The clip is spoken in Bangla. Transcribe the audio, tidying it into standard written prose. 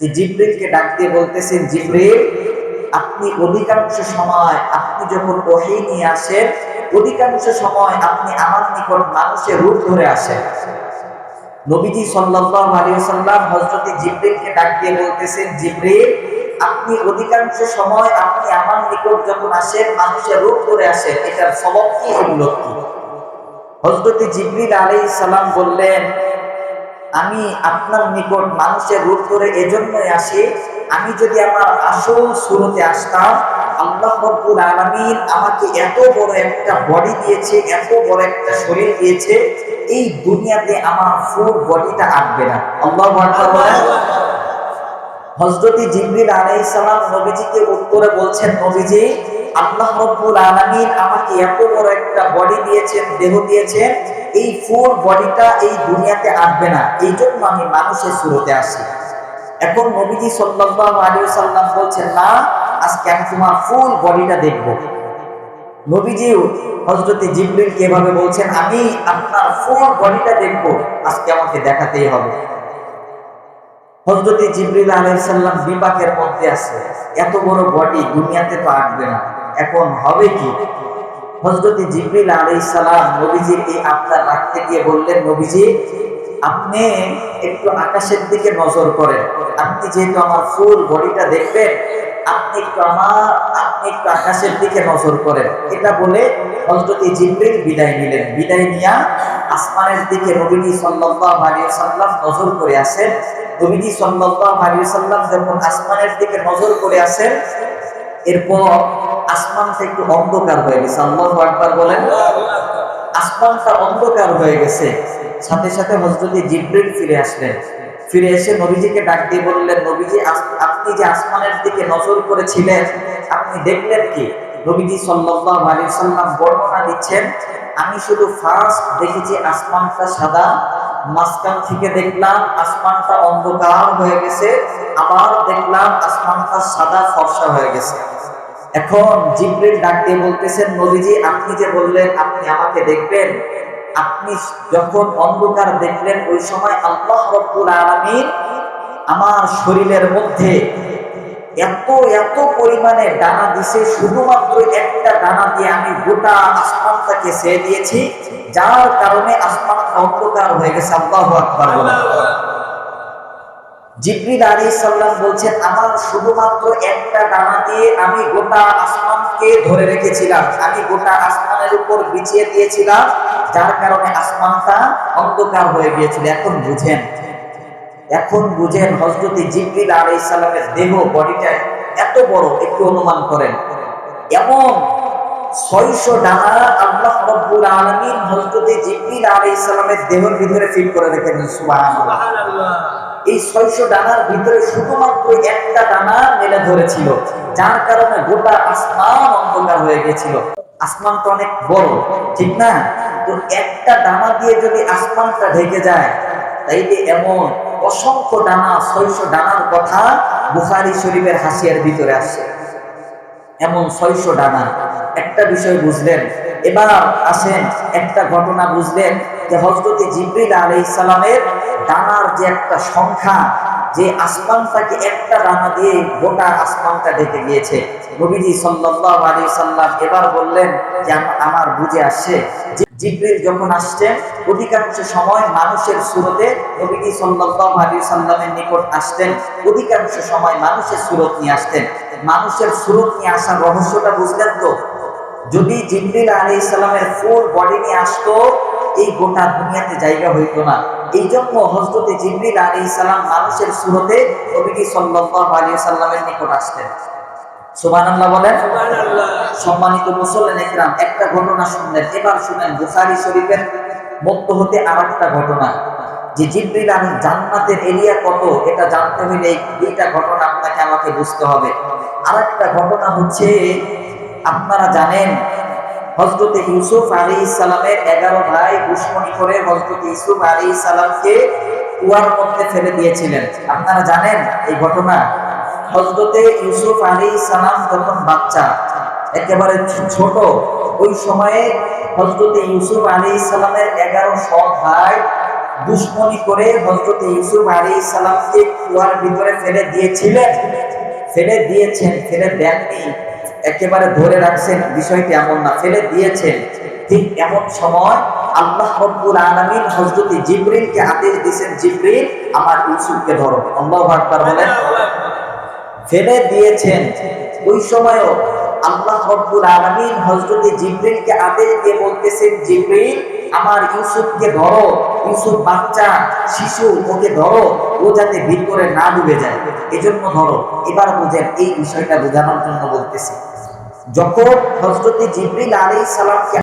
যে জিবরিলকে ডাক দিয়ে বলতেছেন, জিবরিল আপনি অধিকাংশ সময় আপনি যখন ওহী নিয়ে আসেন, অধিকাংশ সময় আপনি আমার নিকট মানুষের রূপ ধরে আসেন। নবীজি সাল্লাল্লাহু আলাইহি ওয়াসাল্লাম হযরত জিবরিলকে ডাক দিয়ে বলতেছেন, জিবরিল আপনি অধিকাংশ সময় আপনি আমার নিকট যখন আসেন মানুষের রূপ ধরে আসেন, এটার সবব কি, এগুলো কি? হযরত জিবরিল আলাইহিস সালাম বললেন, আমি আপনার নিকট মানুষের রূপ ধরে এজন্যই আসি, আমি যদি আমার আসল সুরতে আসতাম, আল্লাহ রাব্বুল আলামিন আমাকে এত বড় একটা বডি দিয়েছে, এত বড় একটা শরীর দিয়েছে, এই দুনিয়াতে আমার ফুল বডিটা আটবে না। আল্লাহু আকবার বলেন। হযরত জিবরিল আলাইহিস সালাম নবীজিকে উত্তরে বলছেন, নবীজি আল্লাহ রাব্বুল আলামিন আমাকে এত বড় একটা বডি দিয়েছেন, দেহ দিয়েছেন, এই ফুল বডিটা এই দুনিয়াতে আসবে না, এই জন্য আমি মানুষের সুরতে আসি। এখন নবীজি সাল্লাল্লাহু আলাইহি ওয়াসাল্লাম বলছেন, না আজকে আমি তোমার ফুল বডিটা দেখব। নবীজিও হযরত জিবরিলকে এভাবে বলছেন, আমি আপনার ফুল বডিটা দেখব, আজকে আমাকে দেখাতেই হবে। হযরত জিবরিল আলাইহিস সালাম বিপাকের মধ্যে আছে, এত বড় বডি দুনিয়াতে তো আসবে না, এখন হবে কি? হযরত জিবরিল আলাইহিস সালাম নবীজির এই আবদার রাখতে গিয়ে বললেন, নবীজি আপনি একটু আকাশের দিকে নজর করেন, আপনি যেহেতু আমার ফুল বডিটা দেখবেন, আপনি একটু আকাশের দিকে নজর করেন। এটা বলে হযরত জিবরিল বিদায় নিলেন। বিদায় নিয়া আসমানের দিকে নবীজি সাল্লাল্লাহু আলাইহি ওয়াসাল্লাম নজর করে আসেন। নবীজি সাল্লাল্লাহু আলাইহি ওয়াসাল্লাম যখন আসমানের দিকে নজর করে আসেন, এরপর আসমানটা একটু অন্ধকার হয়ে গেছে। আল্লাহু আকবার বলেন। আসমানটা অন্ধকার হয়ে গেছে। সাথে সাথে হযরত জিবরিল ফিরে আসলেন। ফিরে এসে নবীজিকে ডাক দিয়ে বললেন, নবীজি আপনি যে আসমানের দিকে নজর করেছিলেন, আপনি দেখলেন কি? নবীজি সাল্লাল্লাহু আলাইহি ওয়াসাল্লাম বর্ণনা দিচ্ছেন, আমি শুধু ফার্স্ট দেখেছি আসমানটা সাদা, মাঝখান থেকে দেখলাম আসমানটা অন্ধকার হয়ে গেছে, আবার দেখলাম আসমানটা সাদা ফর্সা হয়ে গেছে। এখন জিবরিল ডাক দিয়ে বলতেছেন, নবীজি আপনি যে বললেন আপনি আমাকে দেখবেন, আপনি যখন অন্ধকার দেখলেন ওই সময় আল্লাহ রাব্বুল আলামিন আমার শরীরের মধ্যে এত এত পরিমাণে ডানা দিছে, শুধুমাত্র একটা ডানা দিয়ে আমি গোটা আসমানটাকে ছেয়ে দিয়েছি, যার কারণে আসমানটা অন্ধকার হয়ে গেছে। আল্লাহু আকবার বলেন। জিবরিল আলাইহিস সালাম বলছেন, আমার শুধুমাত্র একটা ডানা দিয়ে আমি গোটা আসমানকে ধরে রেখেছিলাম, আমি গোটা আসমানের উপর বিছিয়ে দিয়েছিলাম, যার কারণে আসমানটা অন্ধকার হয়ে গিয়েছিল। এখন বুঝেন হযরত জিবরিল আলাইহিস সালামের দেহ বডিটা এত বড়, একটু অনুমান করেন। এমন 600 ডানা আল্লাহ রাব্বুল আলামিন হযরত জিবরিল আলাইহিস সালামের দেহের ভিতরে ফিট করে রেখেছেন। সুবহানাল্লাহ। এই 600 ডানার ভিতরে শুধুমাত্র একটা ডানা মেলে ধরেছিল, যার কারণে গোটা আসমান অন্ধকার হয়ে গেছিল। আসমানটা অনেক বড়, ঠিক না? তো একটা ডানা দিয়ে যদি আসমানটা ঢেকে যায়, তাইলে এমন অসংখ্য ডানা, 600 ডানার কথা বুখারী শরীফের হাসিয়ার ভিতরে আসে। এমন 600 ডানা। একটা বিষয় বুঝলেন। এবার আসেন একটা ঘটনা বুঝলেন যে হযরত জিবরিল আলাইহিস সালামের ডানার যে একটা সংখ্যা, যে আসমানটাকে একটা ডানা দিয়ে গোটা আসমানটা ঢেকে গিয়েছে। নবীজি সাল্লাল্লাহু আলাইহি সাল্লাম এবার বললেন যে আমার বুঝে আসছে, জিবরিল যখন আসছেন অধিকাংশ সময় মানুষের সুরতে নবীজি সাল্লাল্লাহু আলাইহি সাল্লামের নিকট আসতেন, অধিকাংশ সময় মানুষের সুরত নিয়ে আসতেন। মানুষের সুরত নিয়ে আসার রহস্যটা বুঝলেন তো? যদি জিবরিল আলাইহিস সালামের ফুল বডি নিয়ে আসতো, এই গোটা দুনিয়াতে জায়গা হইতো না। এই জন্য হযরত জিবরিল আলাইহিস সালাম মানুষের সুরতে নবীজি সাল্লাল্লাহু আলাইহি সাল্লামের নিকট আসতেন। সুবহানাল্লাহ বলেন। সুবহানাল্লাহ। সম্মানিত মুসল্লিন ইকরাম, একটা ঘটনা শুনলেন, এবার শুনেন বুখারী শরীফের মধ্য হতে আরেকটা ঘটনা, যে জিবরিল আলাইহিস জান্নাতের এরিয়া কত, এটা জানতে হলে এই দুইটা ঘটনা আপনাকে আমাকে বুঝতে হবে। আরেকটা ঘটনা হচ্ছে, আপনারা জানেন হযরত ইউসুফ আলাইহিস সালামের 11 ভাই দুশমনি করে হযরত ইউসুফ আলাইহিস সালামকে কুয়ার মধ্যে ফেলে দিয়েছিলেন। আপনারা জানেন এই ঘটনা। হযরত ইউসুফ আলাইহিস সালাম যখন বাচ্চা, একেবারে ছোট, ওই সময়ে হযরত ইউসুফ আলাইহিস সালামের 11 সৎ ভাই দুশ্মনী করে হযরত ইউসুফ আলাইহিস সালামকে কুয়ার ভিতরে ফেলে দিয়েছিলেন, ফেলে দিয়েছেন, ফেলে দেননি, একেবারে ধরে রাখছেন, বিষয়টি এমন না, ফেলে দিয়েছেন। ঠিক এমন সময় আল্লাহ রাব্বুল আলামিন হযরত জিবরিলকে আদেশ দিয়েছেন, জিবরিল আমার ইউসুফকে ধরো। আল্লাহু আকবার বলেন। ফেলে দিয়েছেন, ওই সময়ও আল্লাহ রাব্বুল আলামিন হযরত জিবরিলকে আদেশ দিয়ে বলতেছেন, জিবরিল আমার ইউসুফকে ধরো, ইউসুফ বাচ্চা শিশু, ওকে ধরো, ও যাতে ভিতরে না ডুবে যায়, এজন্য ধরো। এবার বুঝেন, এই বিষয়টা বোঝানোর জন্য বলতেছি, যখন হযরত জিবরিল আলাইহিস সালামকে